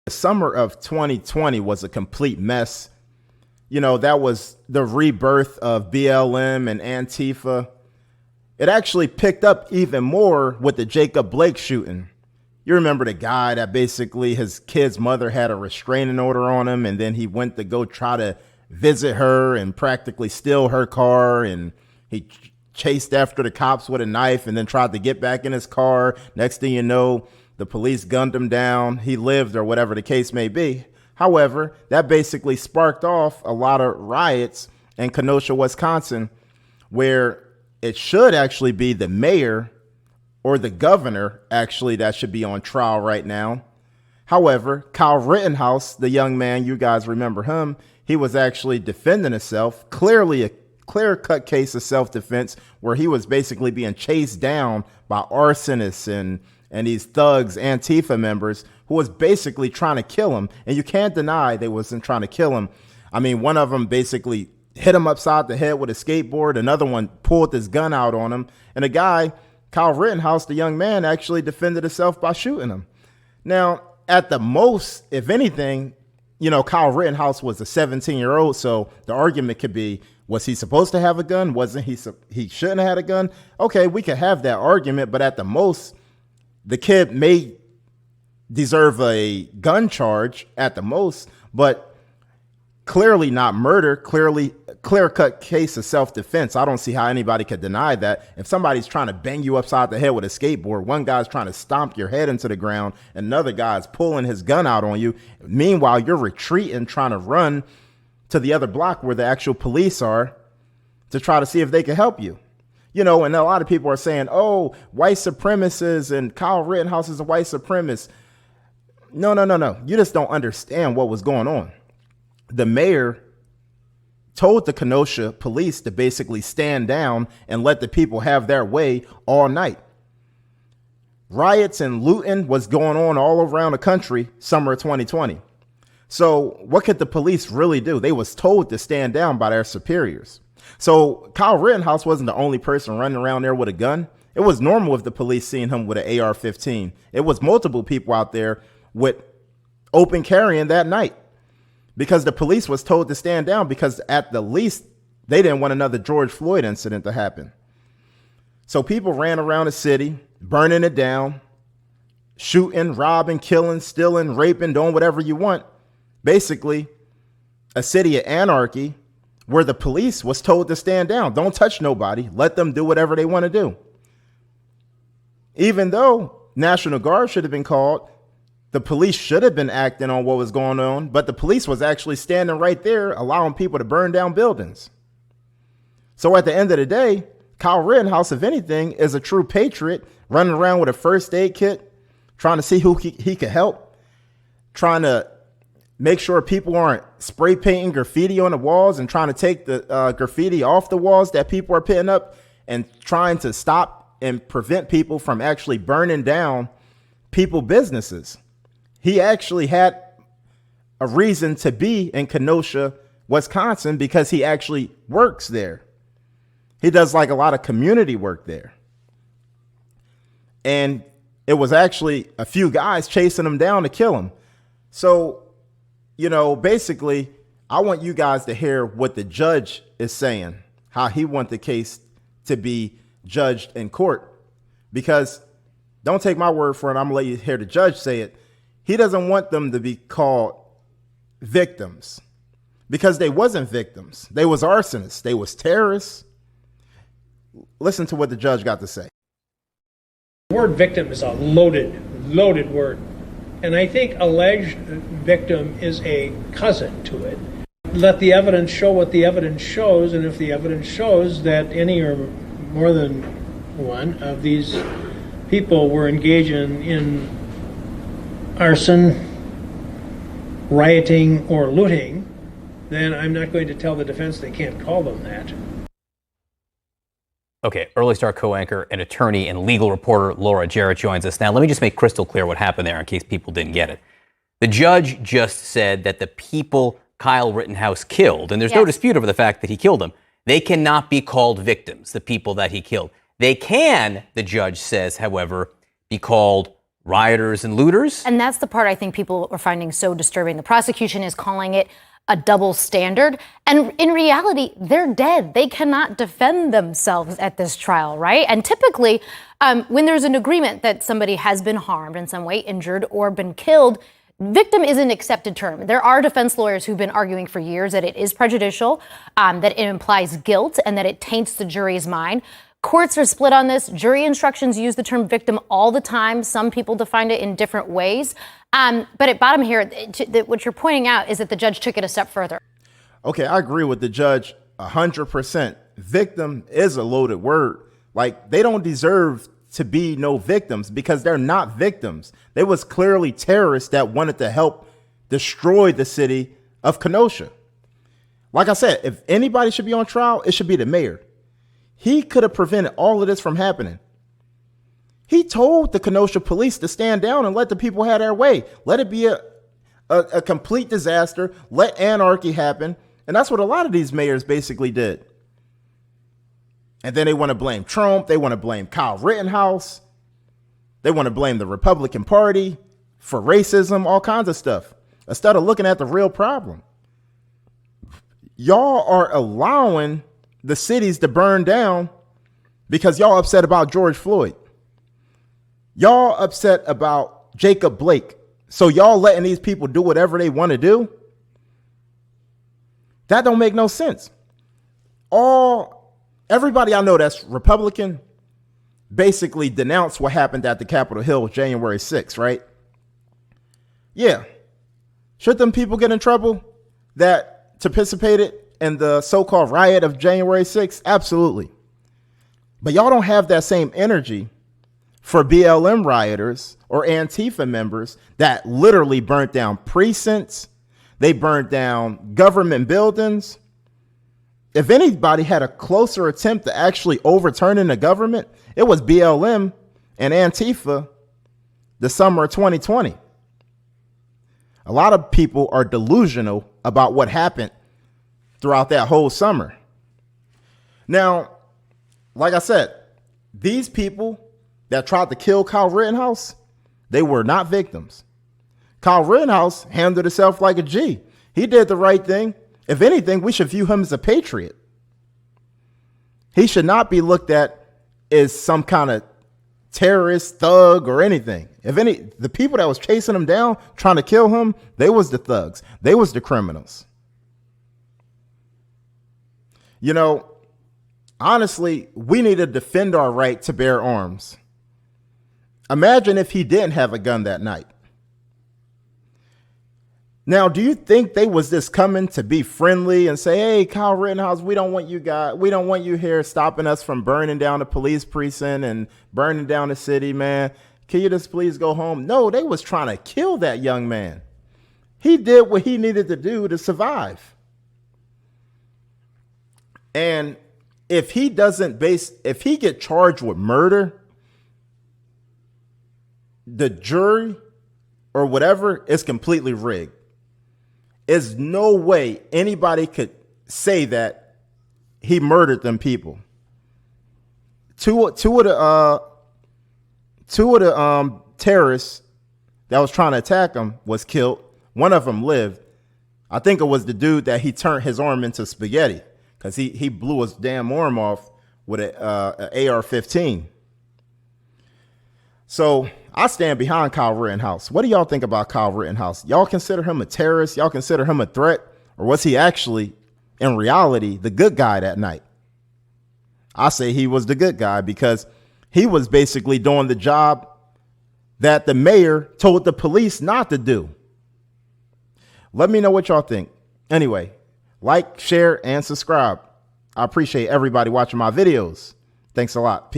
The summer of 2020 was a complete mess. You know, that was the rebirth of BLM and Antifa. It actually picked up even more with the Jacob Blake shooting. You remember the guy that basically his kid's mother had a restraining order on him, and then he went to go try to visit her and practically steal her car, and he chased after the cops with a knife and then tried to get back in his car. Next thing you know, the police gunned him down. He lived, or whatever the case may be. However, that basically sparked off a lot of riots in Kenosha, Wisconsin, where it should actually be the mayor or the governor, actually, that should be on trial right now. However, Kyle Rittenhouse, the young man, you guys remember him, he was actually defending himself, clearly a clear-cut case of self-defense where he was basically being chased down by arsonists and these thugs, Antifa members, who was basically trying to kill him. And you can't deny they wasn't trying to kill him. I mean, one of them basically hit him upside the head with a skateboard. Another one pulled his gun out on him. And a guy, Kyle Rittenhouse, the young man, actually defended himself by shooting him. Now, at the most, if anything, you know, Kyle Rittenhouse was a 17-year-old. So the argument could be, was he supposed to have a gun? Wasn't he shouldn't have had a gun? Okay, we could have that argument. But at the most, the kid may deserve a gun charge at the most, but clearly not murder, clear-cut case of self-defense. I don't see how anybody could deny that. If somebody's trying to bang you upside the head with a skateboard, one guy's trying to stomp your head into the ground, and another guy's pulling his gun out on you. Meanwhile, you're retreating, trying to run to the other block where the actual police are to try to see if they can help you. You know, and a lot of people are saying, oh, white supremacists and Kyle Rittenhouse is a white supremacist. No. You just don't understand what was going on. The mayor told the Kenosha police to basically stand down and let the people have their way all night. Riots and looting was going on all around the country summer of 2020. So what could the police really do? They was told to stand down by their superiors. So Kyle Rittenhouse wasn't the only person running around there with a gun. It was normal if the police seen him with an AR-15. It was multiple people out there with open carrying that night because the police was told to stand down because at the least they didn't want another George Floyd incident to happen. So people ran around the city, burning it down, shooting, robbing, killing, stealing, raping, doing whatever you want. Basically, a city of anarchy where the police was told to stand down. Don't touch nobody. Let them do whatever they want to do. Even though National Guard should have been called, the police should have been acting on what was going on, but the police was actually standing right there, allowing people to burn down buildings. So at the end of the day, Kyle Rittenhouse, if anything, is a true patriot, running around with a first aid kit, trying to see who he could help, trying to make sure people aren't spray painting graffiti on the walls and trying to take the graffiti off the walls that people are putting up, and trying to stop and prevent people from actually burning down people businesses. He actually had a reason to be in Kenosha, Wisconsin, because he actually works there. He does like a lot of community work there. And it was actually a few guys chasing him down to kill him. So, you know, basically, I want you guys to hear what the judge is saying, how he wants the case to be judged in court. Because don't take my word for it. I'm going to let you hear the judge say it. He doesn't want them to be called victims because they wasn't victims. They was arsonists. They was terrorists. Listen to what the judge got to say. The word victim is a loaded word. And I think alleged victim is a cousin to it. Let the evidence show what the evidence shows, and if the evidence shows that any or more than one of these people were engaging in arson, rioting, or looting, then I'm not going to tell the defense they can't call them that. Okay, Early Star co-anchor and attorney and legal reporter Laura Jarrett joins us now. Let me just make crystal clear what happened there in case people didn't get it. The judge just said that the people Kyle Rittenhouse killed, and there's no dispute over the fact that he killed them, they cannot be called victims, the people that he killed. They can, the judge says, however, be called rioters and looters. And that's the part I think people are finding so disturbing. The prosecution is calling it a double standard. And in reality, they're dead. They cannot defend themselves at this trial, right? And typically, when there's an agreement that somebody has been harmed in some way, injured or been killed, victim is an accepted term. There are defense lawyers who've been arguing for years that it is prejudicial, that it implies guilt, and that it taints the jury's mind. Courts are split on this. Jury instructions use the term victim all the time. Some people define it in different ways. But at bottom here, what you're pointing out is that the judge took it a step further. Okay, I agree with the judge 100%. Victim is a loaded word. Like, they don't deserve to be no victims because they're not victims. They was clearly terrorists that wanted to help destroy the city of Kenosha. Like I said, if anybody should be on trial, it should be the mayor. He could have prevented all of this from happening. He told the Kenosha police to stand down and let the people have their way. Let it be a complete disaster. Let anarchy happen. And that's what a lot of these mayors basically did. And then they want to blame Trump. They want to blame Kyle Rittenhouse. They want to blame the Republican Party for racism, all kinds of stuff, instead of looking at the real problem. Y'all are allowing the cities to burn down because y'all upset about George Floyd. Y'all upset about Jacob Blake. So y'all letting these people do whatever they want to do? That don't make no sense. Everybody I know that's Republican basically denounced what happened at the Capitol Hill January 6th, right? Yeah. Should them people get in trouble that participated in the so-called riot of January 6th? Absolutely. But y'all don't have that same energy for BLM rioters or Antifa members that literally burnt down precincts. They burnt down government buildings. If anybody had a closer attempt to actually overturning the government, it was BLM and Antifa the summer of 2020. A lot of people are delusional about what happened throughout that whole summer. Now, like I said, these people that tried to kill Kyle Rittenhouse, they were not victims. Kyle Rittenhouse handled himself like a G. He did the right thing. If anything, we should view him as a patriot. He should not be looked at as some kind of terrorist, thug, or anything. The people that was chasing him down, trying to kill him, they was the thugs. They was the criminals. You know, honestly, we need to defend our right to bear arms. Imagine if he didn't have a gun that night. Now, do you think they was just coming to be friendly and say, hey, Kyle Rittenhouse, we don't want you here stopping us from burning down the police precinct and burning down the city, man. Can you just please go home? No, they was trying to kill that young man. He did what he needed to do to survive. And if he get charged with murder, the jury or whatever is completely rigged. There's no way anybody could say that he murdered them people. Two of the terrorists that was trying to attack him was killed. One of them lived. I think it was the dude that he turned his arm into spaghetti because he blew his damn arm off with an AR-15. So I stand behind Kyle Rittenhouse. What do y'all think about Kyle Rittenhouse? Y'all consider him a terrorist? Y'all consider him a threat? Or was he actually, in reality, the good guy that night? I say he was the good guy because he was basically doing the job that the mayor told the police not to do. Let me know what y'all think. Anyway, like, share, and subscribe. I appreciate everybody watching my videos. Thanks a lot. Peace.